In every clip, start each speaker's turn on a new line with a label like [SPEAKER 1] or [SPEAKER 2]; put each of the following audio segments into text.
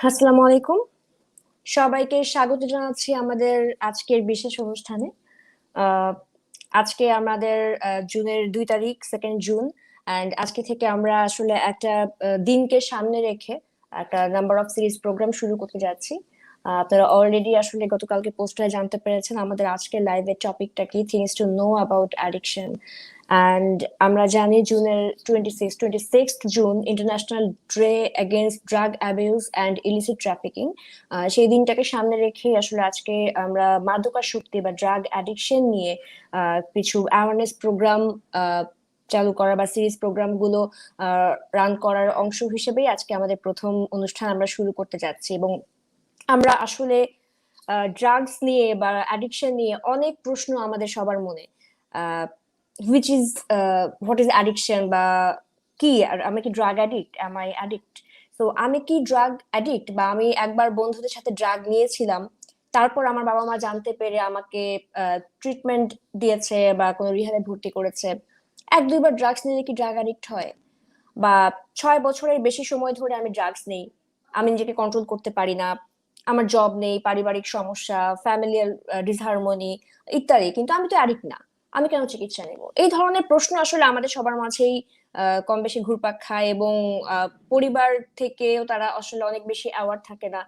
[SPEAKER 1] আসসালামু আলাইকুম। সবাইকে স্বাগত জানাচ্ছি আমাদের আজকের বিশেষ অনুষ্ঠানে। আহ, আজকে আমাদের জুনের 2 তারিখ, 2 জুন। অ্যান্ড আজকে থেকে আমরা আসলে একটা দিনকে সামনে রেখে একটা নাম্বার অফ সিরিজ প্রোগ্রাম শুরু করতে যাচ্ছি। আপনারা অলরেডি আসলে গতকালকে পোস্টারে জানতে পেরেছেন আমাদের আজকের লাইভের টপিকটা কি, things to know about addiction. And আমরা জানি জুনের 26th June international day against drug abuse and illicit trafficking. সেই দিনটাকে সামনে রেখে আসলে আজকে আমরা মাদকাসক্তি বা ড্রাগ অ্যাডিকশন নিয়ে কিছু অ্যাওয়ারনেস প্রোগ্রাম চালু করা বা সিরিজ প্রোগ্রাম গুলো রান করার অংশ হিসেবেই আজকে আমাদের প্রথম অনুষ্ঠান আমরা শুরু করতে যাচ্ছি। এবং আমরা আসলে ড্রাগস নিয়ে বা অ্যাডিকশন নিয়ে অনেক প্রশ্ন আমাদের সবার মনে। Which is what is addiction, বা কি, আর আমি কি drug addict, am I addict? তো আমি কি ড্রাগ অ্যাডিক্ট, বা আমি একবার বন্ধুদের সাথে ড্রাগ নিয়েছিলাম, তারপর আমার বাবা মা জানতে পেরে আমাকে ট্রিটমেন্ট দিয়েছে বা কোনো রিহ্যাবে ভর্তি করেছে। এক দুইবার ড্রাগস নিলে কি ড্রাগ অ্যাডিক্ট হয়? বা 6 বছরের বেশি সময় ধরে আমি ড্রাগস নেই, আমি নিজেকে কন্ট্রোল করতে পারি না, আমার জব নেই, পারিবারিক সমস্যা, ফ্যামিলিয়াল ডিসহারমোনি ইত্যাদি, কিন্তু আমি তো অ্যাডিক্ট না, আমি কেন চিকিৎসা নেব? এই ধরনের প্রশ্ন আসলে আমাদের সবার মাঝেই কম বেশি ঘুরপাক খায়। এবং পরিবার থেকেও তারা আসলে অনেক বেশি অ্যাওয়ার থাকে না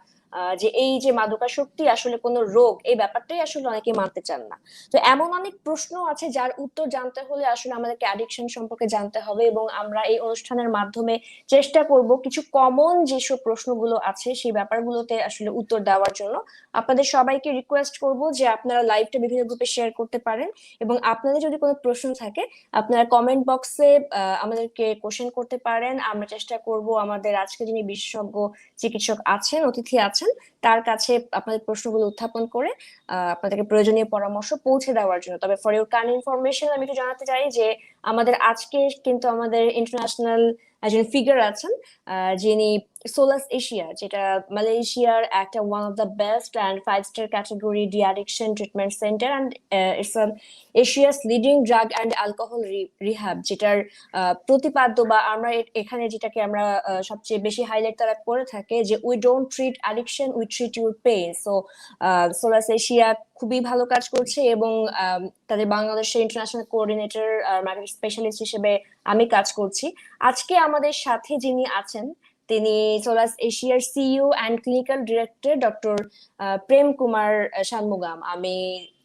[SPEAKER 1] যে এই যে মাদকাসক্তি আসলে কোনো রোগ, এই ব্যাপারটাই আসলে অনেকে মানতে চান না। তো এমন অনেক প্রশ্ন আছে যার উত্তর জানতে হলে আসলে আমাদেরকে অ্যাডিকশন সম্পর্কে জানতে হবে, এবং আমরা এই অনুষ্ঠানের মাধ্যমে চেষ্টা করব কিছু কমন যেসব প্রশ্নগুলো আছে সেই ব্যাপারগুলোতে আসলে উত্তর দেওয়ার জন্য। আপনাদের সবাইকে রিকোয়েস্ট করব যে আপনারা লাইভটা বিভিন্ন গ্রুপে শেয়ার করতে পারেন, এবং আপনাদের যদি কোনো প্রশ্ন থাকে আপনারা কমেন্ট বক্সে আমাদেরকে কোশ্চেন করতে পারেন। আমরা চেষ্টা করব আমাদের আজকে যিনি বিশেষজ্ঞ চিকিৎসক আছেন, অতিথি আছেন, তার কাছে আপনাদের প্রশ্নগুলো উত্থাপন করে আপনাদেরকে প্রয়োজনীয় পরামর্শ পৌঁছে দেওয়ার জন্য। তবে ফর ইউর কাইন্ড ইনফরমেশন আমি একটু জানাতে চাই যে আমাদের আজকে কিন্তু আমাদের ইন্টারন্যাশনাল একজন ফিগার আছেন, যিনি সোলাস এশিয়া, যেটা মালয়েশিয়ার একটা one of the best and 5 star category D addiction treatment centre, and it's Asia's leading drug and alcohol rehab, যেটার প্রতিপাদ্য বা আমরা এখানে যেটাকে আমরা সবচেয়ে বেশি হাইলাইট তারা করে থাকে যে we don't treat addiction, we treat your pain. So Solace Asia খুবই ভালো কাজ করছে, এবং তাদের বাংলাদেশের ইন্টারন্যাশনাল কোঅর্ডিনেটর মার্কেট স্পেশালিস্ট হিসেবে আমি কাজ করছি। আজকে আমাদের সাথে যিনি আছেন তিনি সোলাস এশিয়ার CEO and clinical director doctor Prem Kumar Shanmugam. আমি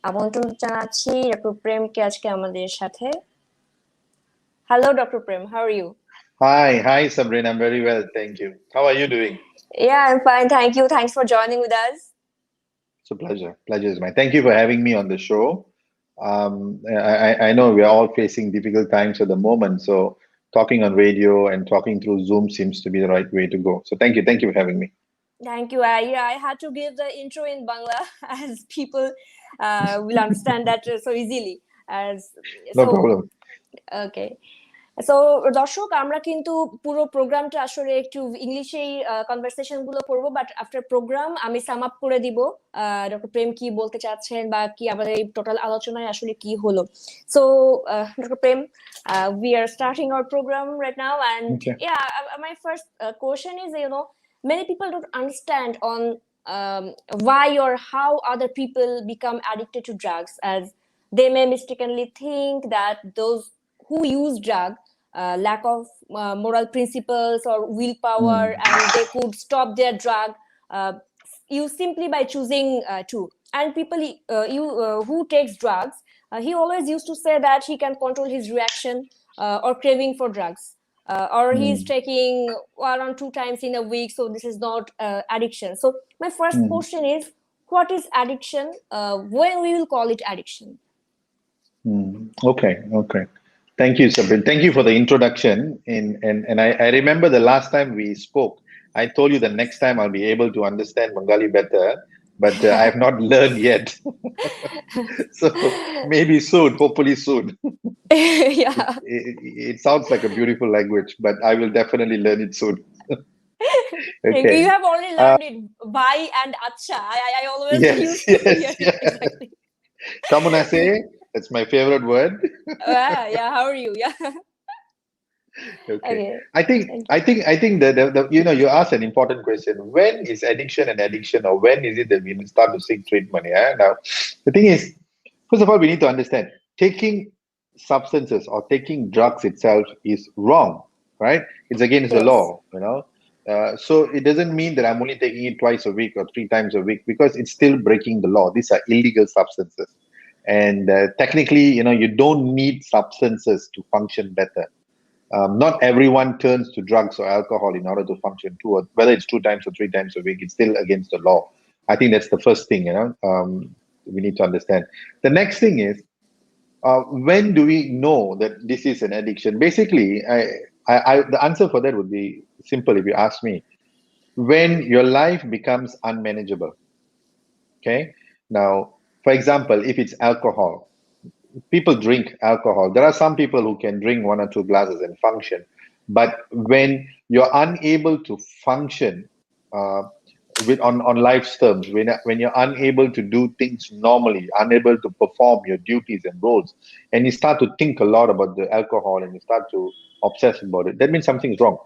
[SPEAKER 1] আমন্ত্রণ জানাচ্ছি ডক্টর প্রেমকে আজকে আমাদের সাথে। Hello doctor Prem, how are you?
[SPEAKER 2] Hi, Sabrina. I'm very well, thank you. How are you doing?
[SPEAKER 1] Yeah, I'm fine, thank you. Thanks for joining with us.
[SPEAKER 2] It's a pleasure. Pleasure is mine. Thank you for having me on the show. I know we're all facing difficult times at the moment, so talking on radio and talking through Zoom seems to be the right way to go. So thank you for having me.
[SPEAKER 1] Thank you. Yeah, I had to give the intro in Bangla as people will understand that so easily. As
[SPEAKER 2] No
[SPEAKER 1] so,
[SPEAKER 2] problem.
[SPEAKER 1] okay. So দর্শক, আমরা কিন্তু পুরো প্রোগ্রামটা আসলে একটু ইংলিশেই conversation গুলো করবো, but after programme আমি সাম আপ করে দিব ডক্টর প্রেম কি বলতে চাচ্ছেন বা কি আমাদের এই টোটাল আলোচনায় আসলে কি হলো। So doctor Prem, we are starting our program right now, and
[SPEAKER 2] Okay.
[SPEAKER 1] yeah, my first question is, many people don't understand on why or how other people become addicted to drugs, as they may mistakenly think that those who use drug lack of moral principles or willpower, and they could stop their drug use simply by choosing to. And people who takes drugs, he always used to say that he can control his reaction or craving for drugs, or he's taking 1 or 2 times in a week, so this is not addiction. So my first question is, what is addiction? When we will call it addiction?
[SPEAKER 2] Okay. Thank you, Sabrina. Thank you for the introduction. And I remember the last time we spoke, I told you the next time I'll be able to understand Bengali better, but I have not learned yet. So maybe soon, hopefully soon.
[SPEAKER 1] Yeah.
[SPEAKER 2] It sounds like a beautiful language, but I will definitely learn it soon.
[SPEAKER 1] Thank you.
[SPEAKER 2] Okay.
[SPEAKER 1] You have already learned it. Bye and acha. I always use
[SPEAKER 2] Yes.
[SPEAKER 1] exactly.
[SPEAKER 2] Kamunase, that's my favorite word.
[SPEAKER 1] Yeah. How are you? Yeah.
[SPEAKER 2] Okay.
[SPEAKER 1] Okay.
[SPEAKER 2] I think
[SPEAKER 1] Thank
[SPEAKER 2] I
[SPEAKER 1] you.
[SPEAKER 2] think I think the you asked an important question. When is addiction an addiction, or when is it that we start to seek treatment? Yeah. Now, the thing is, first of all, we need to understand taking substances or taking drugs itself is wrong, right? It's against the
[SPEAKER 1] Yes.
[SPEAKER 2] law, So it doesn't mean that I'm only taking it twice a week or 3 times a week, because it's still breaking the law. These are illegal substances, and technically, you don't need substances to function better. Not everyone turns to drugs or alcohol in order to function too, or whether it's 2 times or 3 times a week, it's still against the law. I think that's the first thing, we need to understand. The next thing is, when do we know that this is an addiction? Basically, the answer for that would be simple if you ask me. When your life becomes unmanageable, okay? Now, for example, if it's alcohol, people drink alcohol. There are some people who can drink 1 or 2 glasses and function, but when you're unable to function uh, on life's terms, when you're unable to do things normally, unable to perform your duties and roles, and you start to think a lot about the alcohol and you start to obsess about it, that means something's wrong.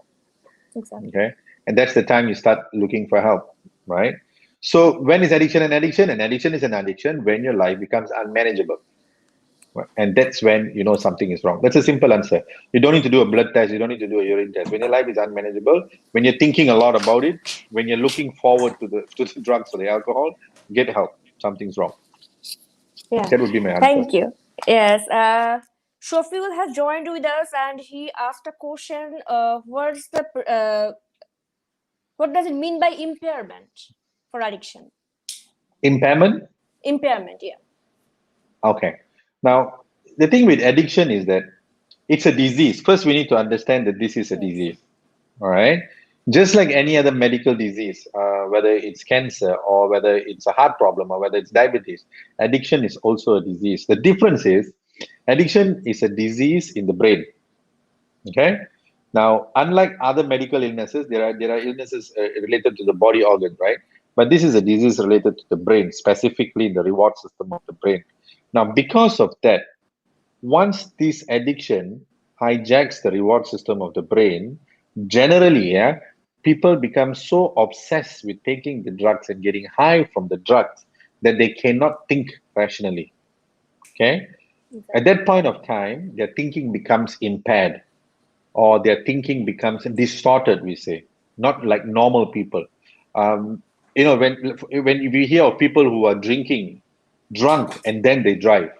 [SPEAKER 1] Exactly.
[SPEAKER 2] Okay, and that's the time you start looking for help, right? So when is addiction an addiction? An addiction is an addiction when your life becomes unmanageable. Right. And that's when you know something is wrong. That's a simple answer. You don't need to do a blood test. You don't need to do a urine test. When your life is unmanageable, when you're thinking a lot about it, when you're looking forward to the drugs or the alcohol, get help. Something's wrong.
[SPEAKER 1] Yeah.
[SPEAKER 2] That would be my answer.
[SPEAKER 1] Thank you. Yes. Shofiul has joined with us, and he asked a question. What does it mean by impairment for addiction?
[SPEAKER 2] Impairment.
[SPEAKER 1] Impairment. Yeah.
[SPEAKER 2] Okay. Now, the thing with addiction is that it's a disease. First, we need to understand that this is a
[SPEAKER 1] Yes.
[SPEAKER 2] disease. All right. Just like any other medical disease, whether it's cancer or whether it's a heart problem or whether it's diabetes, addiction is also a disease. The difference is addiction is a disease in the brain. Okay. Now, unlike other medical illnesses, there are illnesses related to the body organ, right? But this is a disease related to the brain, specifically in the reward system of the brain. Now, because of that, once this addiction hijacks the reward system of the brain, generally, yeah, people become so obsessed with taking the drugs and getting high from the drugs that they cannot think rationally. Okay. At
[SPEAKER 1] Exactly.
[SPEAKER 2] that point of time, their thinking becomes impaired, or their thinking becomes distorted, we say, not like normal people. When we hear of people who are drinking drunk and then they drive,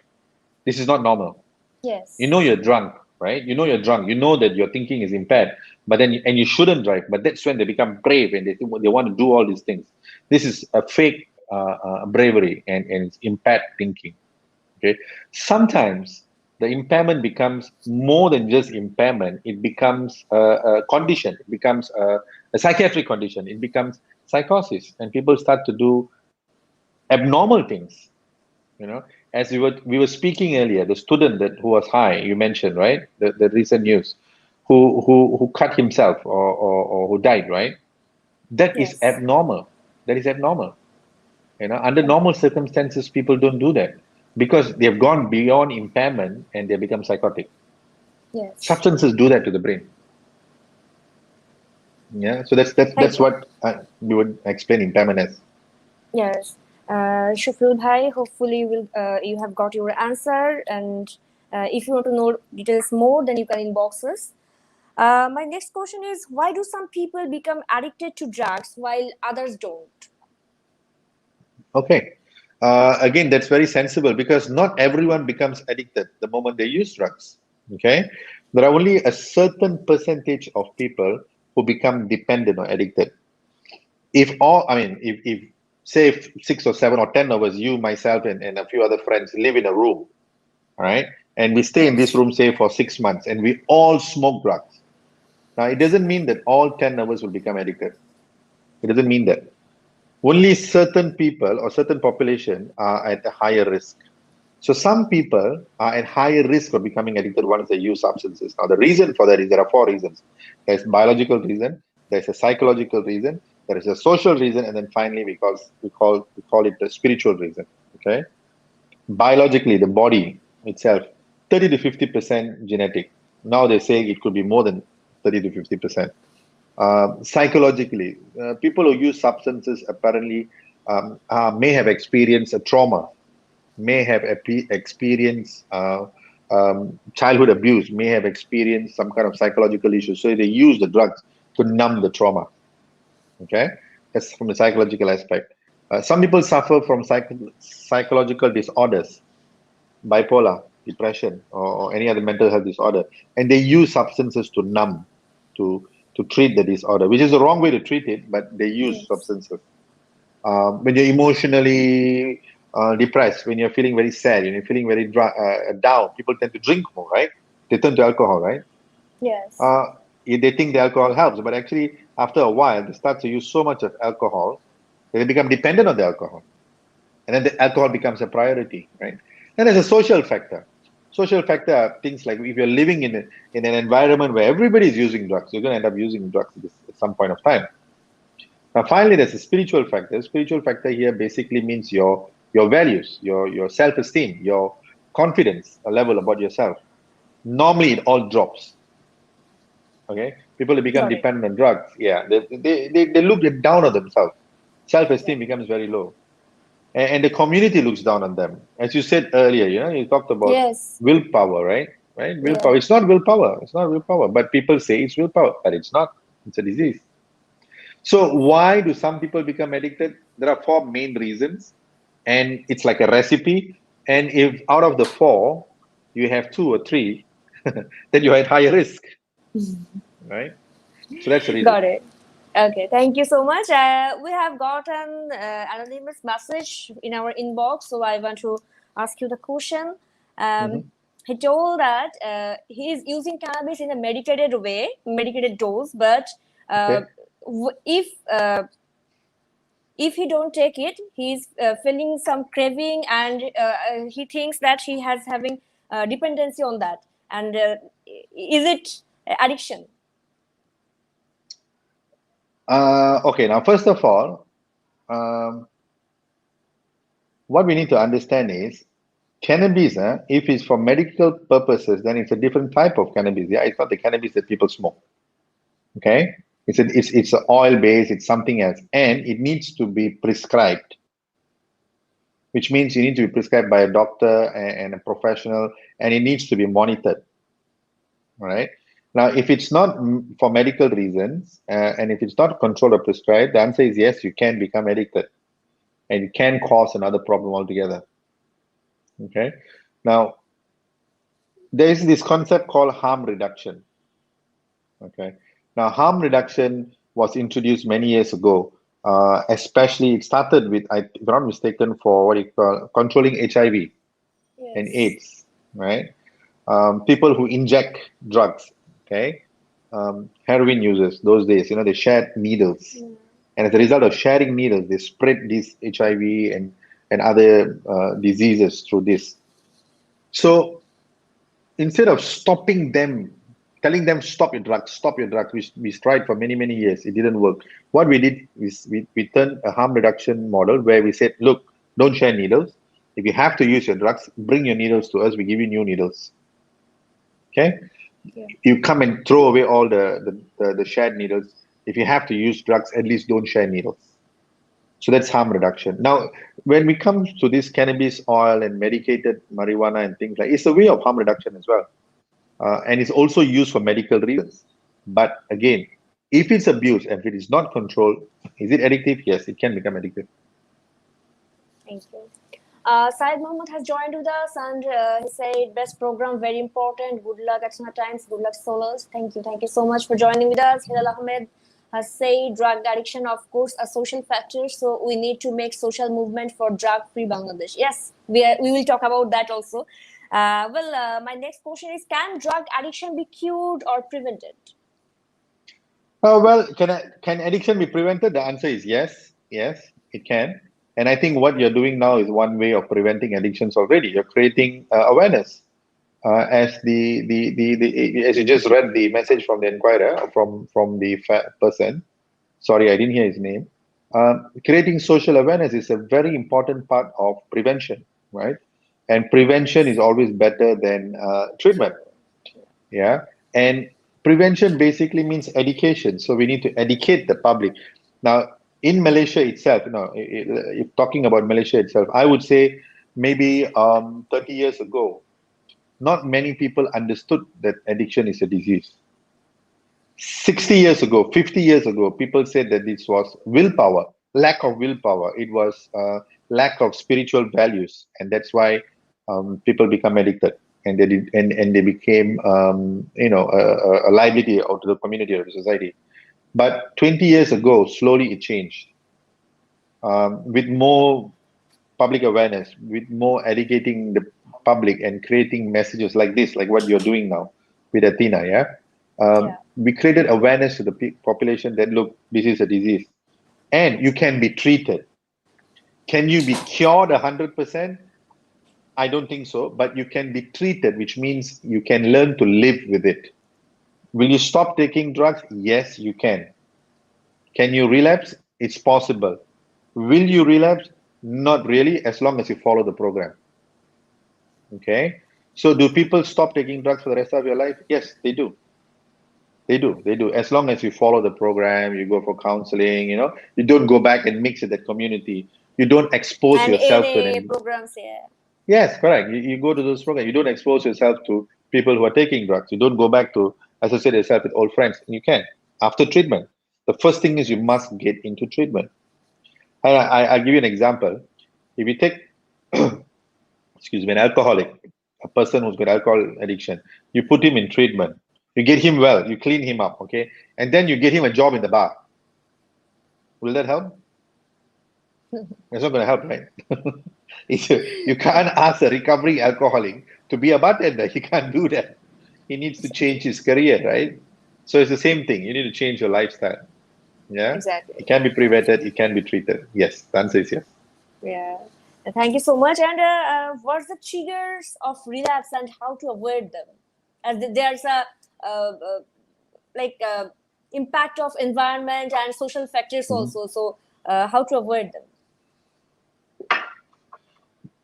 [SPEAKER 2] this is not normal. You
[SPEAKER 1] Yes.
[SPEAKER 2] know you're drunk, right? You know you're drunk. You know that your thinking is impaired, but then and you shouldn't drive. But that's when they become brave and they want to do all these things. This is a fake bravery, and it's impaired thinking. Okay, sometimes the impairment becomes more than just impairment. It becomes a condition. It becomes a psychiatric condition. It becomes psychosis, and people start to do abnormal things, as we were speaking earlier, the student that who was high, you mentioned, right? The recent news, who cut himself, or who died, right? That is
[SPEAKER 1] Yes.
[SPEAKER 2] abnormal. That is abnormal. Under
[SPEAKER 1] Yeah.
[SPEAKER 2] normal circumstances, people don't do that because they've gone beyond impairment and they become psychotic.
[SPEAKER 1] Yes.
[SPEAKER 2] Substances do that to the brain. Yeah, so that's
[SPEAKER 1] Thank you.
[SPEAKER 2] what we would explain impairment as.
[SPEAKER 1] Yes. Shufil Bhai, hopefully you have got your answer, and if you want to know details more, then you can inbox us. My next question is, why do some people become addicted to drugs while others don't?
[SPEAKER 2] Okay. Again, that's very sensible because not everyone becomes addicted the moment they use drugs. Okay. There are only a certain percentage of people who become dependent or addicted. If say if 6 or 7 or 10 of us, you, myself, and a few other friends live in a room, all right, and we stay in this
[SPEAKER 1] Yes.
[SPEAKER 2] room, say for 6 months, and we all smoke drugs. Now, it doesn't mean that all 10 of us will become addicted. It doesn't mean that. Only certain people or certain population are at a higher risk. So some people are at higher risk of becoming addicted once they use substances. Now the reason for that is there are 4 reasons. There's biological reason, there's a psychological reason, there is a social reason, and then finally we call it the spiritual reason. Okay. Biologically, the body itself, 30 to 50% genetic. Now they say it could be more than 30 to 50%. Psychologically, people who use substances apparently may have experienced a trauma, may have experienced childhood abuse, may have experienced some kind of psychological issues. So they use the drugs to numb the trauma. Okay, that's from the psychological aspect. Some people suffer from psychological disorders, bipolar, depression, or any other mental health disorder, and they use substances to numb, to treat the disorder, which is the wrong way to treat it, but they use substances. When you're emotionally depressed, when you're feeling very sad, when you're feeling very down, people tend to drink more, right? They turn to alcohol, right?
[SPEAKER 1] Yes.
[SPEAKER 2] They think the alcohol helps, but actually, after a while, they start to use so much of alcohol that they become dependent on the alcohol. And then the alcohol becomes a priority, right? And there's a social factor. Social factor are things like if you're living in an environment where everybody's using drugs, you're going to end up using drugs at some point of time. Now, finally, there's a spiritual factor. Spiritual factor here basically means your values, your self-esteem, your confidence, a level about yourself. Normally, it all drops. Okay, people who become dependent on drugs, yeah, they look down on themselves. Self-esteem becomes very low, and the community looks down on them. As you said earlier, you talked about willpower, right? Right, willpower. It's not willpower. It's not willpower, but people say it's willpower, but it's not. It's a disease. So why do some people become addicted? There are 4 main reasons, and it's like a recipe. And if out of the 4, you have 2 or 3, then you're at higher risk, right? So that's the reason.
[SPEAKER 1] Got it. Okay, thank you so much. We have got an anonymous message in our inbox, so I want to ask you the question. He told that he is using cannabis in a medicated way, medicated dose, but if he don't take it, he's feeling some craving, and he thinks that he has having dependency on that. And is it addiction?
[SPEAKER 2] Okay, now first of all, what we need to understand is cannabis, if it's for medical purposes, then it's a different type of cannabis. Yeah, it's not the cannabis that people smoke. Okay, it's oil based, it's something else, and it needs to be prescribed, which means you need to be prescribed by a doctor and a professional, and it needs to be monitored. All right. Now, if it's not for medical reasons, and if it's not controlled or prescribed, the answer is yes, you can become addicted, and it can cause another problem altogether. Okay. Now, there is this concept called harm reduction. Okay. Now, harm reduction was introduced many years ago. Especially, it started with, if I'm not mistaken, for what you call controlling HIV and AIDS, right? People who inject drugs, okay? Heroin users, those days, they shared needles. And as a result of sharing needles, they spread this HIV and other diseases through this. So instead of stopping them, telling them stop your drugs, which we tried for many, many years, it didn't work. What we did is we turned a harm reduction model where we said, look, don't share needles. If you have to use your drugs, bring your needles to us, we give you new needles. Okay? You come and throw away all the shared needles. If you have to use drugs, at least don't share needles. So that's harm reduction. Now, when we come to this cannabis oil and medicated marijuana and things like, it's a way of harm reduction as well. And it's also used for medical reasons. But again, if it's abused and if it is not controlled, is it addictive? Yes, it can become addictive.
[SPEAKER 1] Thank you. Syed Mohammed has joined with us, and he said, best program, very important. Good luck at Summer Times. Good luck, Solas. Thank you. Thank you so much for joining with us. Hilal Ahmed has said, drug addiction, of course, a social factor. So we need to make social movement for drug-free Bangladesh. Yes, we will talk about that also. My next question is, can drug addiction be cured or prevented?
[SPEAKER 2] Well, can addiction be prevented? The answer is yes. Yes, it can. And I think what you're doing now is one way of preventing addictions already. You're creating awareness. As as you just read the message from the inquirer, from the person. Sorry, I didn't hear his name. Creating social awareness is a very important part of prevention, right? And prevention is always better than treatment. Yeah. And Prevention basically means education. So we need to educate the public. Now, in Malaysia itself, if talking about Malaysia itself, I would say maybe 30 years ago, not many people understood that addiction is a disease. 60 years ago, 50 years ago, people said that this was willpower, lack of willpower. It was lack of spiritual values. And that's why people become addicted. And they became, a liability to the community or the society. But 20 years ago, slowly it changed. With more public awareness, with more educating the public and creating messages like this, like what you're doing now with Athena, yeah? We created awareness to the population that, look, this is a disease. And you can be treated. Can you be cured 100%? I don't think so, but you can be treated, which means you can learn to live with it. Will you stop taking drugs? Yes, you can. Can you relapse? It's possible. Will you relapse? Not really, as long as you follow the program. Okay? So do people stop taking drugs for the rest of your life? Yes, they do. They do. As long as you follow the program, you go for counseling, you don't go back and mix with the community. You don't expose yourself to
[SPEAKER 1] NA programs, yeah.
[SPEAKER 2] Yes, correct. You go to those programs. You don't expose yourself to people who are taking drugs. You don't go back to associate yourself with old friends. You can after treatment. The first thing is you must get into treatment. I'll give you an example. If you take, excuse me, an alcoholic, a person who's got alcohol addiction, you put him in treatment. You get him well. You clean him up, okay? And then you get him a job in the bar. Will that help? It's not going to help, right? You can't ask a recovering alcoholic to be a bartender. He can't do that. He needs to change his career, right? So it's the same thing. You need to change your lifestyle. Yeah,
[SPEAKER 1] exactly.
[SPEAKER 2] It can be prevented. It can be treated. Yes, the answer is yes.
[SPEAKER 1] Yeah. Thank you so much. And what's the triggers of relapse and how to avoid them? As there's a impact of environment and social factors also. So how to avoid them?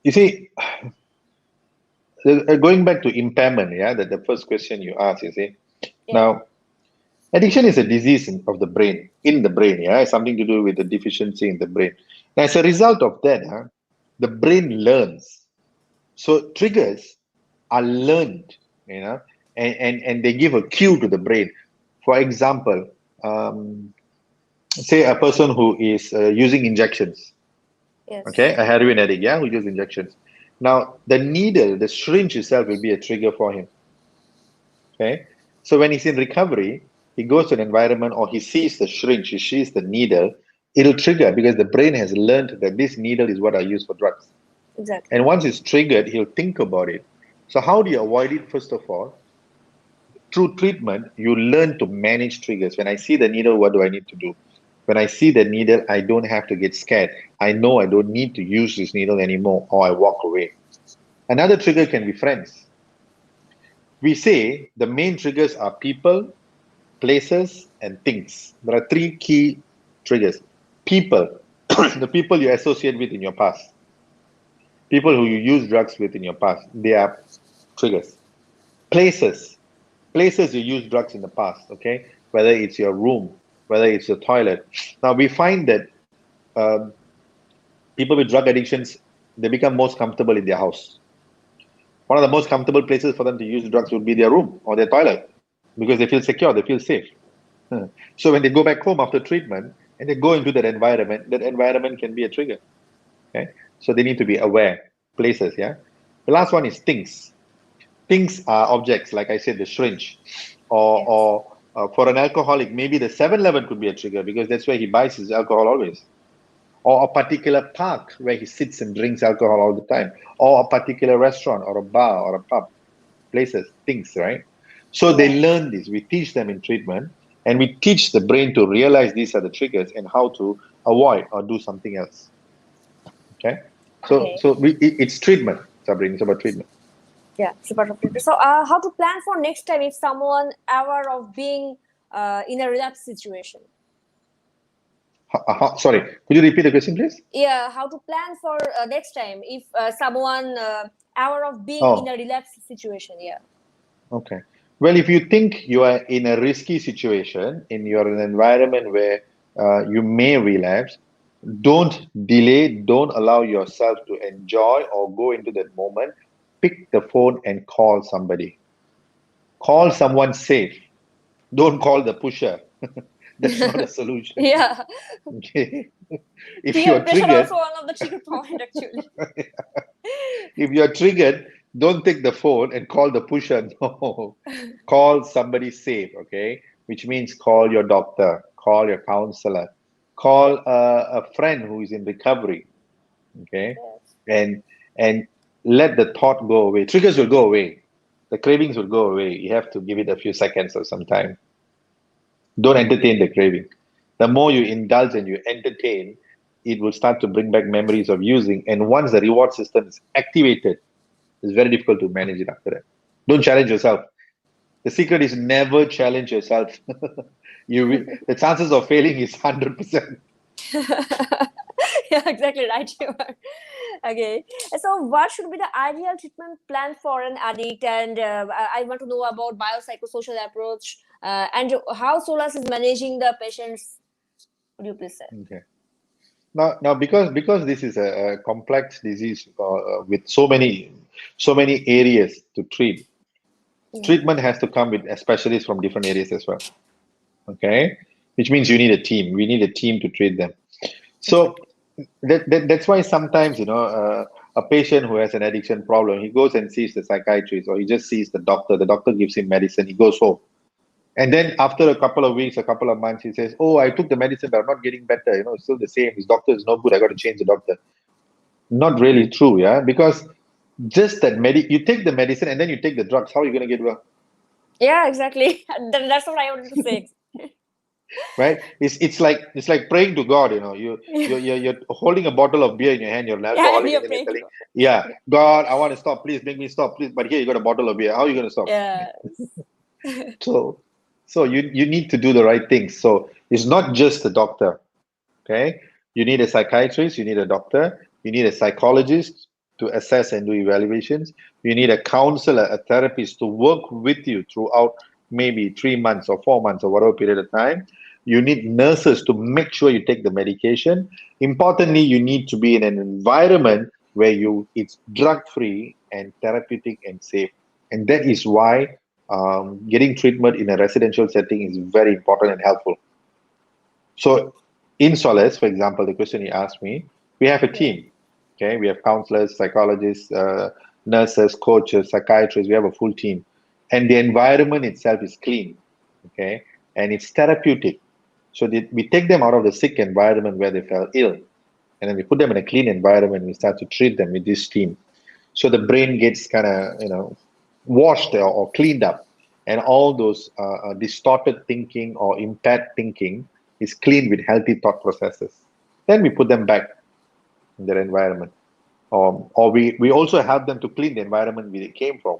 [SPEAKER 2] You see, going back to impairment, yeah, that the first question you asked, you see. Yeah. Now, addiction is a disease of the brain, in the brain, yeah, it's something to do with the deficiency in the brain. Now, as a result of that, the brain learns. So triggers are learned, and they give a cue to the brain. For example, say a person who is using injections. Yes. Okay, a heroin addict, yeah, who uses injections. Now, the needle, the syringe itself will be a trigger for him. Okay, so when he's in recovery, he goes to an environment or he sees the syringe, he sees the needle, it'll trigger because the brain has learned that this needle is what I use for drugs. Exactly. And once it's triggered, he'll think about it. So how do you avoid it? First of all, through treatment, you learn to manage triggers. When I see the needle, what do I need to do? When I see the needle, I don't have to get scared. I know I don't need to use this needle anymore, or I walk away. Another trigger can be friends. We say the main triggers are people, places, and things. There are three key triggers. People, the people you associate with in your past. People who you use drugs with in your past, they are triggers. Places you use drugs in the past, okay? Whether it's your room, whether it's your toilet. Now, we find that people with drug addictions, they become most comfortable in their house. One of the most comfortable places for them to use drugs would be their room or their toilet because they feel secure, they feel safe. So when they go back home after treatment and they go into that environment can be a trigger. Okay, so they need to be aware. Places, yeah. The last one is things. Things are objects, like I said, the syringe, or for an alcoholic, maybe the 7-Eleven could be a trigger because that's where he buys his alcohol always. Or a particular park where he sits and drinks alcohol all the time, or a particular restaurant or a bar or a pub. Places, things, right? So they learn this. We teach them in treatment, and we teach the brain to realize these are the triggers and how to avoid or do something else. Okay? So it's treatment, Sabrina. It's about treatment.
[SPEAKER 1] Yeah, super. So how to plan for next time if someone aware of being in a relapse situation?
[SPEAKER 2] Sorry, could you repeat the question, please?
[SPEAKER 1] Yeah, how to plan for next time if someone aware of being in a relapse situation? Yeah.
[SPEAKER 2] Okay. Well, if you think you are in a risky situation, you're in an environment where you may relapse, don't delay, don't allow yourself to enjoy or go into that moment. Pick the phone and call somebody. Call someone safe. Don't call the pusher. That's not a solution.
[SPEAKER 1] Yeah.
[SPEAKER 2] Okay. If
[SPEAKER 1] Peer
[SPEAKER 2] you're
[SPEAKER 1] pressure
[SPEAKER 2] triggered,
[SPEAKER 1] also one of the trigger point actually.
[SPEAKER 2] if you're triggered, don't take the phone and call the pusher. No, call somebody safe. Okay, which means call your doctor, call your counselor, call a friend who is in recovery. Okay,
[SPEAKER 1] Yes.
[SPEAKER 2] and and let the thought go away. Triggers will go away. The cravings will go away. You have to give it a few seconds or some time. Don't entertain the craving. The more you indulge and you entertain, it will start to bring back memories of using. And once the reward system is activated, it's very difficult to manage it after that. Don't challenge yourself. The secret is never challenge yourself. The chances of failing is 100%.
[SPEAKER 1] Yeah, exactly right. You are. Okay. So, what should be the ideal treatment plan for an addict? And I want to know about biopsychosocial approach and how Solas is managing the patients. Would you please say?
[SPEAKER 2] Okay. Now, because this is a complex disease with so many areas to treat,
[SPEAKER 1] Yeah.
[SPEAKER 2] treatment has to come with specialists from different areas as well. Okay, which means you need a team. We need a team to treat them. So
[SPEAKER 1] Exactly.
[SPEAKER 2] that's why sometimes a patient who has an addiction problem, he goes and sees the psychiatrist or he just sees the doctor. The doctor gives him medicine. He goes home, and then after a couple of weeks, a couple of months, he says, "Oh, I took the medicine, but I'm not getting better. It's still the same. His doctor is no good. I got to change the doctor." Not really true, yeah, because just that you take the medicine and then you take the drugs. How are you going to get well?
[SPEAKER 1] Yeah, exactly. That's what I wanted to say.
[SPEAKER 2] Right? It's like praying to God. You're holding a bottle of beer in your hand. You're an
[SPEAKER 1] Yeah, and
[SPEAKER 2] alcoholic,
[SPEAKER 1] you're
[SPEAKER 2] and then you're
[SPEAKER 1] praying to
[SPEAKER 2] telling,
[SPEAKER 1] God.
[SPEAKER 2] "Yeah, God, I want to stop. Please make me stop, please." But here you got a bottle of beer. How are you going to stop?
[SPEAKER 1] Yeah.
[SPEAKER 2] So, so you need to do the right things. So it's not just the doctor. Okay, you need a psychiatrist. You need a doctor. You need a psychologist to assess and do evaluations. You need a counselor, a therapist to work with you throughout maybe 3 months or 4 months or whatever period of time. You need nurses to make sure you take the medication. Importantly, you need to be in an environment where it's drug free and therapeutic and safe. And that is why getting treatment in a residential setting is very important and helpful. So in Solace, for example, the question you asked me, we have a
[SPEAKER 1] Yeah.
[SPEAKER 2] team. Okay, we have counselors, psychologists, nurses, coaches, psychiatrists. We have a full team, and the environment itself is clean. Okay, and it's therapeutic. So we take them out of the sick environment where they fell ill, and then we put them in a clean environment. We start to treat them with this team. So the brain gets kind of washed or cleaned up, and all those distorted thinking or impaired thinking is cleaned with healthy thought processes. Then we put them back in their environment, or we also help them to clean the environment where they came from,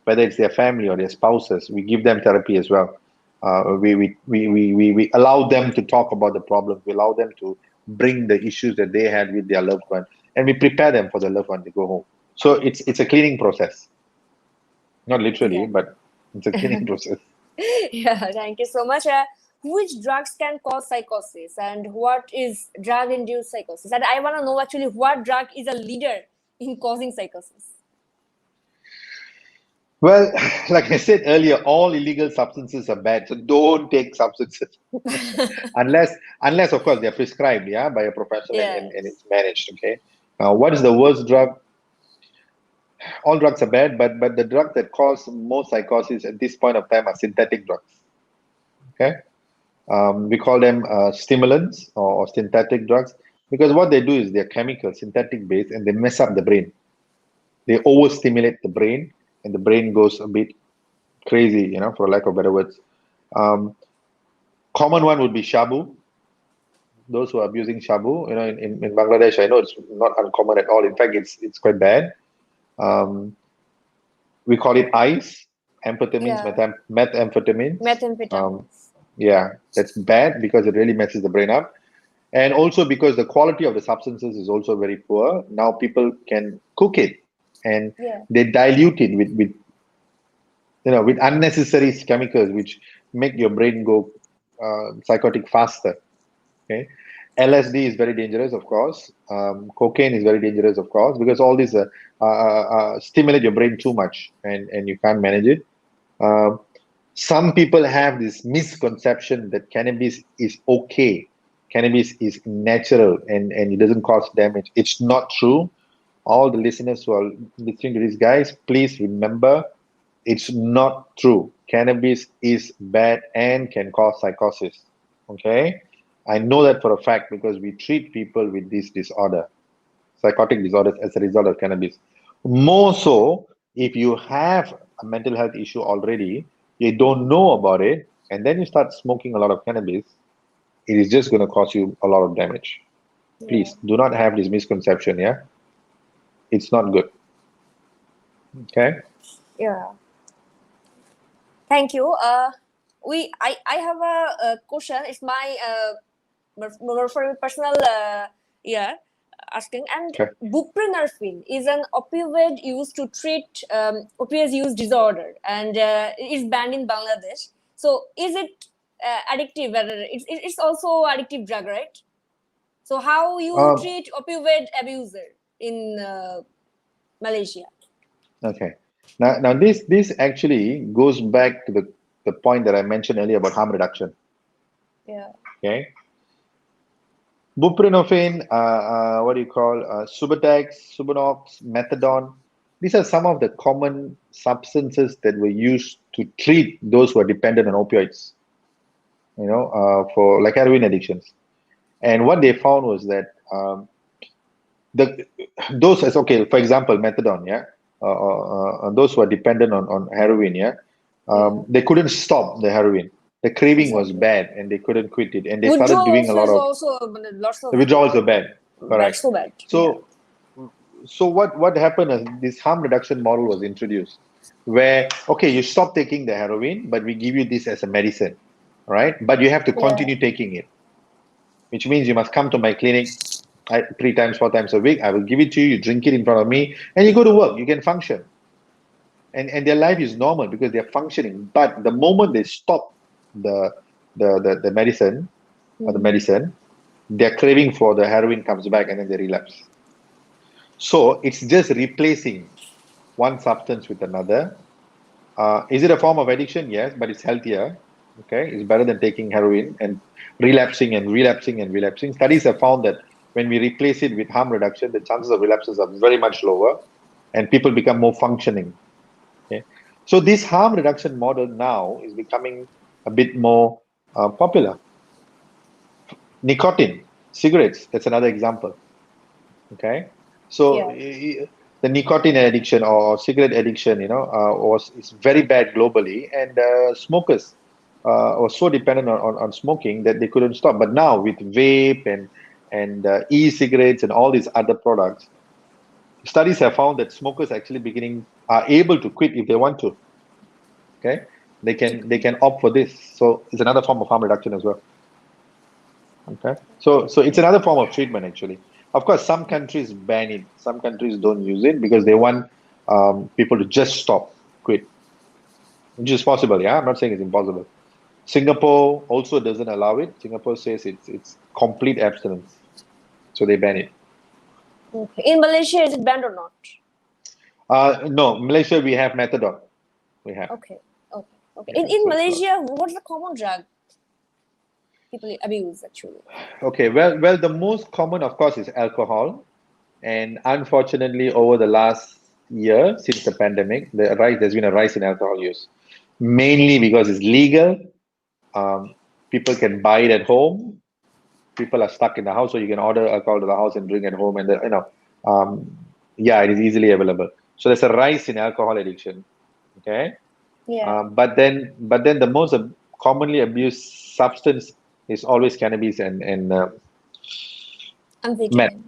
[SPEAKER 2] whether it's their family or their spouses. We give them therapy as well. We allow them to talk about the problem. We allow them to bring the issues that they had with their loved one, and we prepare them for the loved one to go home. So it's a cleaning process, not literally,
[SPEAKER 1] Exactly.
[SPEAKER 2] but it's a cleaning process.
[SPEAKER 1] Yeah, thank you so much. Which drugs can cause psychosis and what is drug induced psychosis? And I want to know actually what drug is a leader in causing psychosis.
[SPEAKER 2] Well, like I said earlier, all illegal substances are bad, so don't take substances unless of course they're prescribed, yeah, by a professional and
[SPEAKER 1] Yes.
[SPEAKER 2] it's managed. Okay, what is the worst drug? All drugs are bad, but the drugs that cause most psychosis at this point of time are synthetic drugs. Okay, we call them stimulants or synthetic drugs because what they do is they're chemical, synthetic based, and they mess up the brain. They overstimulate the brain, and the brain goes a bit crazy, for lack of better words. Um, Common one would be shabu. Those who are abusing shabu, in Bangladesh, I know it's not uncommon at all. In fact, it's quite bad. Um, we call it ice, amphetamines,
[SPEAKER 1] Yeah.
[SPEAKER 2] methamphetamines.
[SPEAKER 1] Methamphetamines.
[SPEAKER 2] Yeah, that's bad because it really messes the brain up. And also because the quality of the substances is also very poor. Now people can cook it and
[SPEAKER 1] Yeah.
[SPEAKER 2] they dilute it with with unnecessary chemicals which make your brain go psychotic faster. Okay, LSD is very dangerous, of course. Cocaine is very dangerous, of course, because all these stimulate your brain too much, and you can't manage it. Um, some people have this misconception that cannabis is okay. Cannabis is natural and it doesn't cause damage. It's not true. All the listeners who are listening to these guys, please remember it's not true. Cannabis is bad and can cause psychosis. Okay? I know that for a fact because we treat people with this disorder, psychotic disorders, as a result of cannabis. More so, if you have a mental health issue already, you don't know about it, and then you start smoking a lot of cannabis, it is just going to cause you a lot of damage.
[SPEAKER 1] Yeah.
[SPEAKER 2] Please do not have this misconception, yeah? It's not good. Okay?
[SPEAKER 1] Yeah. Thank you. I have a question. It's my more for personal asking. And
[SPEAKER 2] Okay.
[SPEAKER 1] buprenorphine is an opioid used to treat opioid use disorder, and it's banned in Bangladesh. So is it addictive? It's also addictive drug, right? So how you
[SPEAKER 2] Um,
[SPEAKER 1] treat opioid abuser in Malaysia?
[SPEAKER 2] okay. Now this actually goes back to the point that I mentioned earlier about harm reduction.
[SPEAKER 1] Yeah.
[SPEAKER 2] Okay. Buprenorphine, what do you call, Subutex, Subunox, Methadone. These are some of the common substances that were used to treat those who are dependent on opioids, for like heroin addictions. And what they found was that the those as okay, for example, methadone, yeah, those who are dependent on heroin, yeah,
[SPEAKER 1] Yeah.
[SPEAKER 2] they couldn't stop the heroin. The craving was
[SPEAKER 1] Exactly.
[SPEAKER 2] bad, and they couldn't quit it, and they started
[SPEAKER 1] Withdrawal
[SPEAKER 2] doing a
[SPEAKER 1] also
[SPEAKER 2] lot
[SPEAKER 1] is
[SPEAKER 2] of
[SPEAKER 1] also lots
[SPEAKER 2] the
[SPEAKER 1] of
[SPEAKER 2] withdrawals were bad.
[SPEAKER 1] bad,
[SPEAKER 2] Correct.
[SPEAKER 1] so bad. Yeah.
[SPEAKER 2] So what happened is this harm reduction model was introduced, where okay, you stop taking the heroin, but we give you this as a medicine, right? But you have to
[SPEAKER 1] Yeah.
[SPEAKER 2] continue taking it, which means you must come to my clinic 3 times, 4 times a week. I will give it to you. You drink it in front of me, and you go to work. You can function, and their life is normal because they're functioning. But the moment they stop the the medicine or the
[SPEAKER 1] Mm.
[SPEAKER 2] medicine, their craving for the heroin comes back, and then they relapse. So it's just replacing one substance with another. Is it a form of addiction? Yes, but it's healthier. Okay, it's better than taking heroin and relapsing and relapsing and relapsing. Studies have found that when we replace it with harm reduction, the chances of relapses are very much lower, and people become more functioning. Okay, so this harm reduction model now is becoming a bit more popular. Nicotine, cigarettes. That's another example. Okay, so
[SPEAKER 1] Yeah.
[SPEAKER 2] the nicotine addiction or cigarette addiction, was is very bad globally, and smokers were so dependent on smoking that they couldn't stop. But now with vape and e-cigarettes and all these other products, studies have found that smokers actually beginning are able to quit if they want to. Okay, they can opt for this, so it's another form of harm reduction as well. Okay. So it's another form of treatment actually. Of course, some countries ban it. Some countries don't use it because they want people to just stop, quit, which is possible. Yeah, I'm not saying it's impossible. Singapore also doesn't allow it. Singapore says it's complete abstinence, so they ban it.
[SPEAKER 1] Okay. In Malaysia, is it banned or not?
[SPEAKER 2] No, Malaysia we have methadone. We have.
[SPEAKER 1] Okay. Okay. Okay.
[SPEAKER 2] Yeah,
[SPEAKER 1] In
[SPEAKER 2] so it's not.
[SPEAKER 1] Malaysia, what's the common drug people abuse actually?
[SPEAKER 2] Okay. Well, the most common, of course, is alcohol. And unfortunately, over the last year, since the pandemic, there's been a rise in alcohol use, mainly because it's legal. Um, People can buy it at home. People are stuck in the house, so you can order alcohol to the house and drink at home. And yeah, it is easily available. So there's a rise in alcohol addiction. Okay,
[SPEAKER 1] Yeah.
[SPEAKER 2] but then the most commonly abused substance is always cannabis and meth.
[SPEAKER 1] Amphetamine.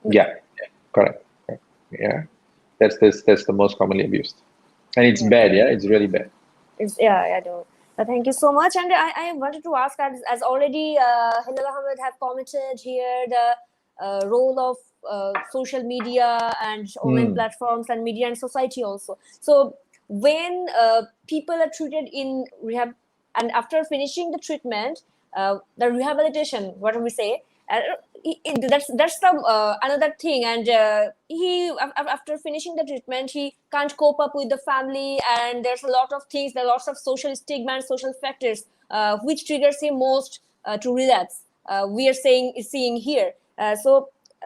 [SPEAKER 2] Yeah, correct. Yeah. That's the most commonly abused, and it's
[SPEAKER 1] Yeah.
[SPEAKER 2] bad. Yeah, it's really bad.
[SPEAKER 1] It's, yeah, I do. Thank you so much. And I wanted to ask, as already Hilal Ahmed have commented here, the role of social media and online
[SPEAKER 2] Hmm.
[SPEAKER 1] platforms and media and society also. So when people are treated in rehab, and after finishing the treatment, the rehabilitation, what do we say? That's the another thing, and after finishing the treatment, he can't cope up with the family, and there's a lot of things, there are lots of social stigma and social factors which triggers him most to relapse. We are seeing here.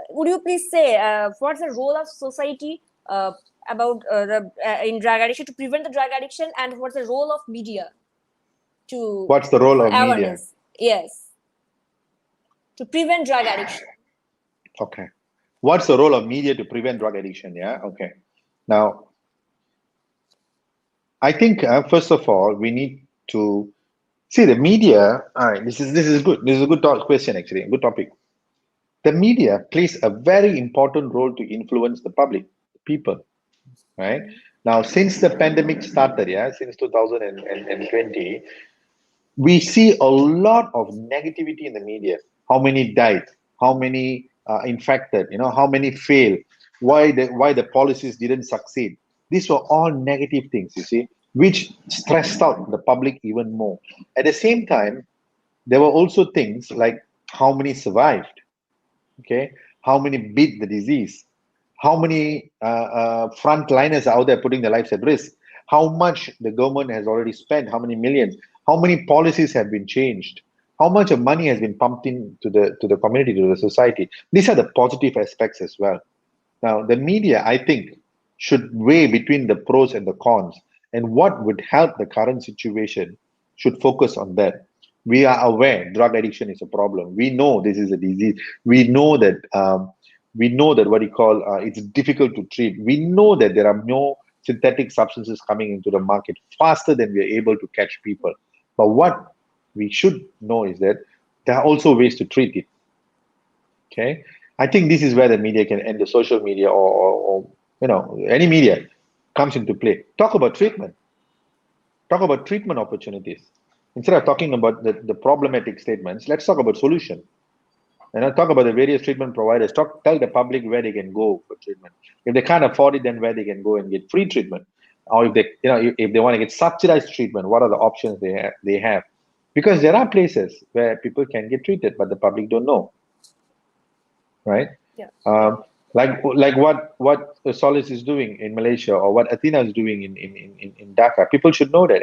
[SPEAKER 1] Would you please say what's the role of society about in drug addiction, to prevent the drug addiction, and what's the role of media to
[SPEAKER 2] What's the role
[SPEAKER 1] for
[SPEAKER 2] of media?
[SPEAKER 1] awareness? Yes, to prevent drug addiction.
[SPEAKER 2] Okay. What's the role of media to prevent drug addiction? Yeah. Okay. Now, I think first of all, we need to see the media. All right. This is good. This is a good question, actually. A good topic. The media plays a very important role to influence the public, people, right? Now, since the pandemic started, yeah, since 2020, we see a lot of negativity in the media. How many died? How many infected? How many failed? Why the policies didn't succeed? These were all negative things, you see, which stressed out the public even more. At the same time, there were also things like how many survived, okay, how many beat the disease, how many frontliners are out there putting their lives at risk, how much the government has already spent, how many millions, how many policies have been changed, how much of money has been pumped into the community, to the society. These are the positive aspects as well. Now, the media, I think, should weigh between the pros and the cons, and what would help the current situation should focus on that. We are aware drug addiction is a problem. We know this is a disease. We know that what you call it's difficult to treat. We know that there are no synthetic substances coming into the market faster than we are able to catch people. But what we should know is that there are also ways to treat it. Okay, I think this is where the media can, and the social media or any media comes into play. Talk about treatment. Talk about treatment opportunities. Instead of talking about the problematic statements, let's talk about solution. And I'll talk about the various treatment providers. Tell the public where they can go for treatment. If they can't afford it, then where they can go and get free treatment. Or if they want to get subsidized treatment, what are the options they have? Because there are places where people can get treated, but the public don't know. Right?
[SPEAKER 1] Yeah.
[SPEAKER 2] Like what Solace is doing in Malaysia, or what Athena is doing in Dhaka. People should know that,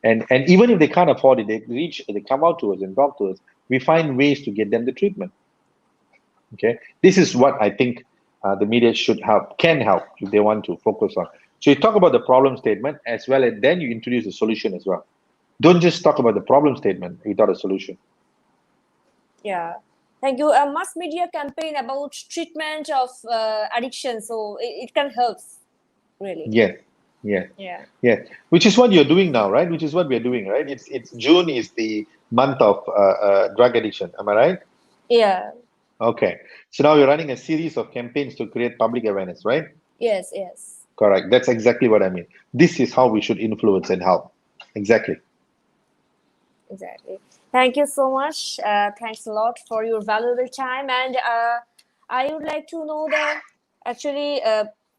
[SPEAKER 2] and even if they can't afford it, they come out to us and talk to us. We find ways to get them the treatment. Okay, this is what I think the media can help if they want to focus on. So you talk about the problem statement as well, and then you introduce the solution as well. Don't just talk about the problem statement without a solution.
[SPEAKER 1] Yeah. Thank you. A mass media campaign about treatment of addiction, so it can help, really.
[SPEAKER 2] Yeah. Which is what you're doing now, right? Which is what we're doing, right? It's June is the month of drug addiction. Am I right?
[SPEAKER 1] Yeah.
[SPEAKER 2] Okay. So now you're running a series of campaigns to create public awareness, right?
[SPEAKER 1] Yes.
[SPEAKER 2] Correct. That's exactly what I mean. This is how we should influence and help. Exactly.
[SPEAKER 1] Thank you so much. Thanks a lot for your valuable time. And I would like to know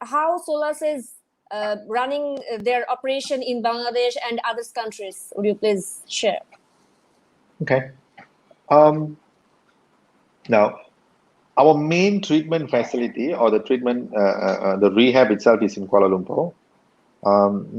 [SPEAKER 1] how Solas is running their operation in Bangladesh and other countries. Would you please share?
[SPEAKER 2] Okay. Now, our main treatment facility, or the treatment, the rehab itself, is in Kuala Lumpur.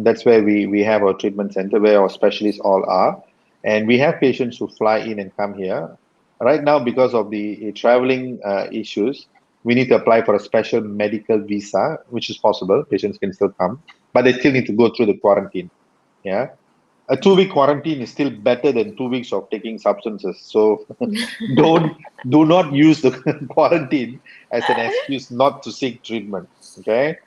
[SPEAKER 2] That's where we have our treatment center, where our specialists all are. And we have patients who fly in and come here. Right now, because of the traveling issues, we need to apply for a special medical visa, which is possible. Patients can still come, but they still need to go through the quarantine. Yeah. A 2-week quarantine is still better than 2 weeks of taking substances. So do not use the quarantine as an excuse not to seek treatment. Okay.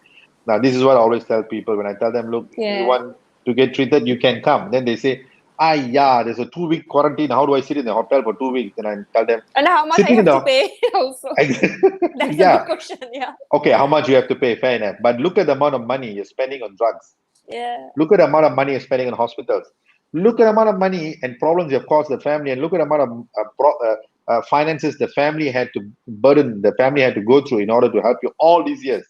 [SPEAKER 2] Now, this is what I always tell people when I tell them, look, you want to get treated, you can come. Then they say, there's a 2-week quarantine. How do I sit in the hotel for 2 weeks? And I tell them,
[SPEAKER 1] and how much I have to pay also. That's a good question. Yeah.
[SPEAKER 2] Okay, how much you have to pay? Fair enough. But look at the amount of money you're spending on drugs.
[SPEAKER 1] Yeah.
[SPEAKER 2] Look at the amount of money you're spending on hospitals. Look at the amount of money and problems you've caused the family, and look at the amount of finances the family had to go through in order to help you all these years.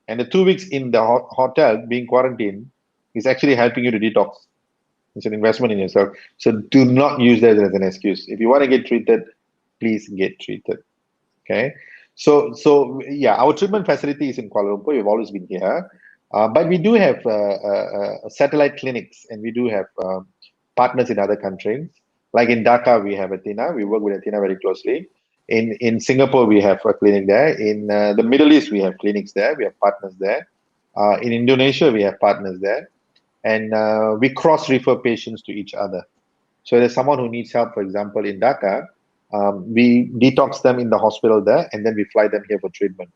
[SPEAKER 2] And the 2 weeks in the hotel being quarantined, It's actually helping you to detox. It's an investment in yourself. So do not use that as an excuse. If you want to get treated, please get treated. Okay. So yeah, our treatment facility is in Kuala Lumpur. We've always been here. But we do have satellite clinics, and we do have partners in other countries. Like in Dhaka, we have Athena. We work with Athena very closely. In Singapore, we have a clinic there. In the Middle East, we have clinics there. We have partners there. In Indonesia, we have partners there. And we cross-refer patients to each other. So there's someone who needs help, for example, in Dhaka, we detox them in the hospital there, and then we fly them here for treatment.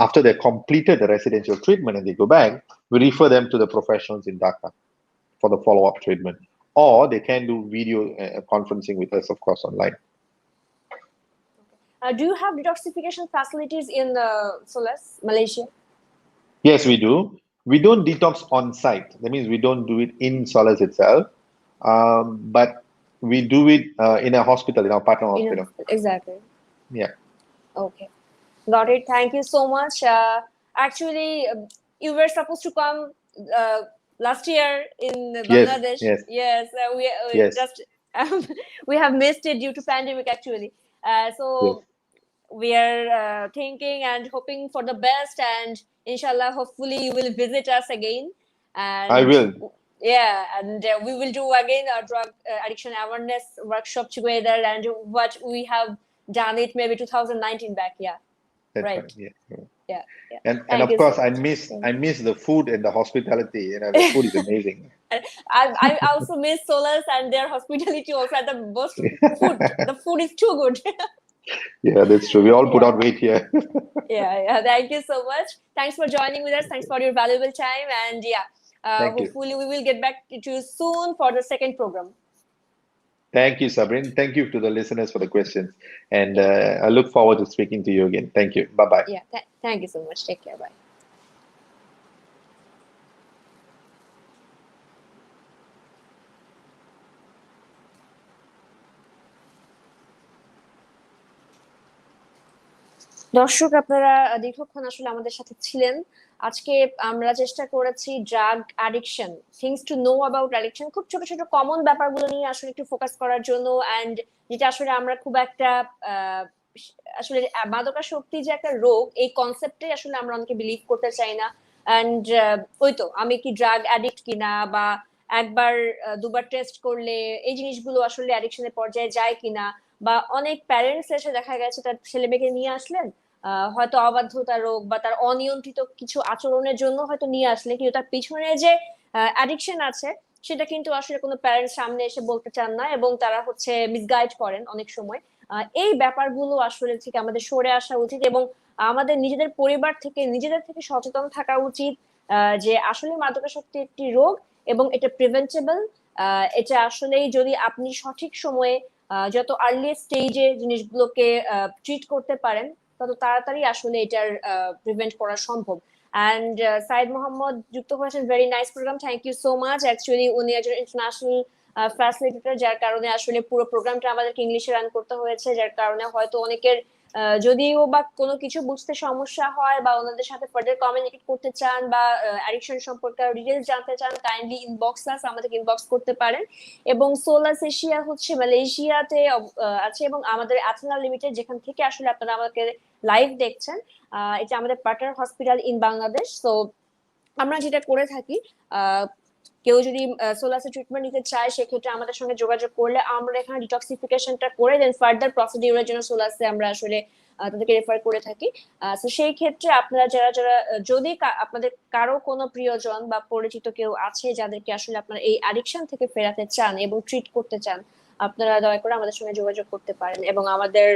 [SPEAKER 2] After they've completed the residential treatment and they go back, we refer them to the professionals in Dhaka for the follow-up treatment. Or they can do video conferencing with us, of course, online.
[SPEAKER 1] Do you have detoxification facilities in Solace, Malaysia?
[SPEAKER 2] Yes, we do. We don't detox on site. That means we don't do it in Solace itself, but we do it in a hospital, in our partner hospital.
[SPEAKER 1] Exactly.
[SPEAKER 2] Yeah.
[SPEAKER 1] Okay. Got it. Thank you so much. Actually, you were supposed to come last year in Bangladesh.
[SPEAKER 2] Yes.
[SPEAKER 1] We just we have missed it due to pandemic actually. So we are thinking and hoping for the best, and inshallah, hopefully you will visit us again. And
[SPEAKER 2] I will.
[SPEAKER 1] Yeah, and we will do again a drug addiction awareness workshop together, and what we have done it maybe 2019 back. Yeah.
[SPEAKER 2] That's
[SPEAKER 1] right. Yeah.
[SPEAKER 2] And of course, I miss the food and the hospitality. You know, the food is amazing.
[SPEAKER 1] I also miss Solas and their hospitality also. At the most food, the food is too good.
[SPEAKER 2] Yeah, that's true. We all put on weight here.
[SPEAKER 1] Yeah. Thank you so much. Thanks for joining with us. Thanks for your valuable time. And hopefully we will get back to you soon for the second program.
[SPEAKER 2] Thank you, Sabrin. Thank you to the listeners for the questions. And I look forward to speaking to you again. Thank you. Bye-bye.
[SPEAKER 1] Yeah, thank you so much. Take care. Bye. দর্শক, আপনারা দীর্ঘক্ষণ আসলে আমাদের সাথে ছিলেন। আজকে আমরা চেষ্টা করেছি drug addiction, things to know about addiction, খুব ছোট ছোট কমন ব্যাপারগুলো নিয়ে আসলে একটু ফোকাস করার জন্য। অ্যান্ড যেটা আসলে আমরা খুব একটা আসলে মাদকাসক্তি যে একটা রোগ, এই কনসেপ্টে আসলে আমরা অনেকে বিলিভ করতে চাই না। অ্যান্ড ওই তো, আমি কি ড্রাগ অ্যাডিক্ট কিনা, বা একবার দুবার টেস্ট করলে এই জিনিসগুলো আসলে অ্যাডিকশনের পর্যায়ে যায় কিনা, বা অনেক প্যারেন্টস এসে দেখা গেছে তার ছেলে মেয়েকে নিয়ে আসলেন হয়তো অবাধ্যতা রোগ বা তার অনিয়ন্ত্রিত কিছু আচরণের জন্য হয়তো নিয়ে আসলে, কিন্তু তার পিছনে যে অ্যাডিকশন আছে সেটা কিন্তু আসলে কোনো প্যারেন্টস সামনে এসে বলতে চান না, এবং তারা হচ্ছে মিসগাইড করেন অনেক সময়। এই ব্যাপারগুলো আসলে থেকে আমাদের সরে আসা উচিত, এবং আমাদের নিজেদের পরিবার থেকে নিজেদের থেকে সচেতন থাকা উচিত যে আসলে মাদকাসক্তি একটি রোগ এবং এটা প্রিভেন্টেবল। এটা আসলেই যদি আপনি সঠিক সময়ে যত আর্লি স্টেজে জিনিসগুলোকে ট্রিট করতে পারেন, তত তাড়াতাড়ি আসলে এটার প্রিভেন্ট করা সম্ভব। অ্যান্ড সাইদ মোহাম্মদ যুক্ত হয়েছেন, very nice program, thank you so much. Actually উনি একজন ইন্টারন্যাশনাল ফ্যাসিলিটেটর, যার কারণে আসলে পুরো প্রোগ্রামটা আমাদেরকে ইংলিশে রান করতে হয়েছে, যার কারণে হয়তো অনেকের যদিও বা কোনো কিছু বুঝতে সমস্যা হয় বা ওনাদের সাথে ফার্দার কমিউনিকেট করতে চান বা অ্যাডিকশন সম্পর্কে ডিটেইলস জানতে চান, কাইন্ডলি ইনবক্স আস, আমাদেরকে ইনবক্স করতে পারেন। এবং সোলাস এশিয়া হচ্ছে মালয়েশিয়াতে আছে, এবং আমাদের অ্যাথেনা লিমিটেড, যেখান থেকে আসলে আপনারা আমাকে লাইভ দেখছেন, এটা আমাদের পার্টনার হসপিটাল ইন বাংলাদেশ। তো আমরা যেটা করে থাকি, কেউ যদি সোলাসে ট্রিটমেন্ট নিতে চায় সেক্ষেত্রে আমাদের সঙ্গে যোগাযোগ করলে আমরা এখানে ডিটক্সিফিকেশনটা করে দেন ফার্দার প্রসিডিউরের জন্য সোলাসে আমরা আসলে তাদেরকে রেফার করে থাকি। তো সেই ক্ষেত্রে আপনারা যারা যদি আপনাদের কারো কোনো প্রিয়জন বা পরিচিত কেউ আছে যাদেরকে আসলে আপনারা এই অ্যাডিকশন থেকে ফেরাতে চান এবং ট্রিট করতে চান, আপনারা দয়া করে আমাদের সঙ্গে যোগাযোগ করতে পারেন। এবং আমাদের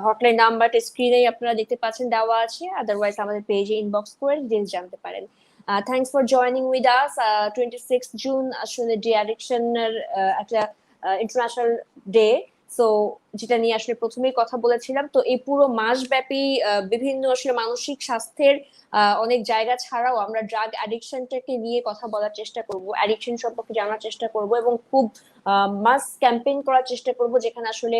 [SPEAKER 1] হটলাইন নাম্বারটা স্ক্রিনেই আপনারা দেখতে পাচ্ছেন দেওয়া আছে, আদারওয়াইজ আমাদের পেজে ইনবক্স করে ডিটেইলস জানতে পারেন। Thanks for joining with us. 26th June আসলে ডে অ্যাডিকশনের একটা ইন্টারন্যাশনাল ডে, সো যেটা নিয়ে আসলে প্রথমেই কথা বলেছিলাম। তো এই পুরো মাসব্যাপী বিভিন্ন আসলে মানসিক স্বাস্থ্যের অনেক জায়গা ছাড়াও আমরা ড্রাগ অ্যাডিকশনটাকে নিয়ে কথা বলার চেষ্টা করব, অ্যাডিকশন সম্পর্কে জানার চেষ্টা করব, এবং খুব মাস ক্যাম্পেইন করার চেষ্টা করব, যেখানে আসলে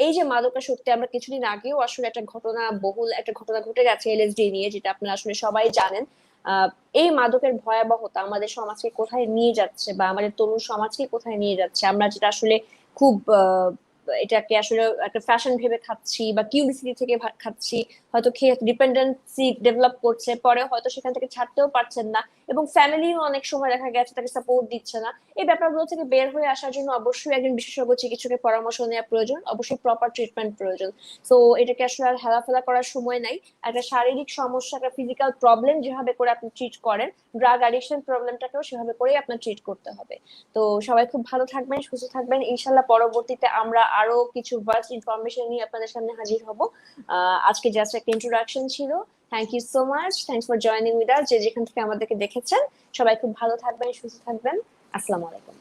[SPEAKER 1] এই যে মাদকাসক্তি, আমরা কিছুদিন আগেও আসলে একটা ঘটনা ঘটে গেছে এলএসডি নিয়ে, যেটা আপনারা আসলে সবাই জানেন। এই মাদকের ভয়াবহতা আমাদের সমাজকে কোথায় নিয়ে যাচ্ছে বা আমাদের তরুণ সমাজকে কোথায় নিয়ে যাচ্ছে, আমরা যেটা আসলে খুব এটাকে আসলে একটা ফ্যাশন ভেবে খাচ্ছি বা কিউরিসিটি থেকে খাচ্ছি, হয়তো খেয়ে ডিপেন্ডেন্সি ডেভেলপ করছে, পরে হয়তো সেখান থেকে ছাড়তেও পারছেন না, এবং ফ্যামিলিও অনেক সময় দেখা গেছে তাকে সাপোর্ট দিচ্ছে না। এই ব্যাপারগুলো থেকে বের হয়ে আসার জন্য অবশ্যই একজন বিশেষজ্ঞ চিকিৎসকের পরামর্শ নেওয়া প্রয়োজন, অবশ্যই প্রপার ট্রিটমেন্ট প্রয়োজন। তো এটাকে আসলে আর হেলাফেলা করার সময় নাই। একটা শারীরিক সমস্যা, একটা ফিজিক্যাল প্রবলেম যেভাবে করে আপনি ট্রিট করেন, ড্রাগ অ্যাডিকশন প্রবলেমটাকেও সেভাবে করেই আপনার ট্রিট করতে হবে। তো সবাই খুব ভালো থাকবেন, সুস্থ থাকবেন। ইনশাল্লাহ পরবর্তীতে আমরা আরো কিছু ভাস্ট ইনফরমেশন নিয়ে আপনাদের সামনে হাজির হব। আজকে জাস্ট একটা ইন্ট্রোডাকশন ছিল। Thank you so much, thanks for joining with us. যে যেখান থেকে আমাদেরকে দেখেছেন, সবাই খুব ভালো থাকবেন, সুস্থ থাকবেন। আসসালামু আলাইকুম।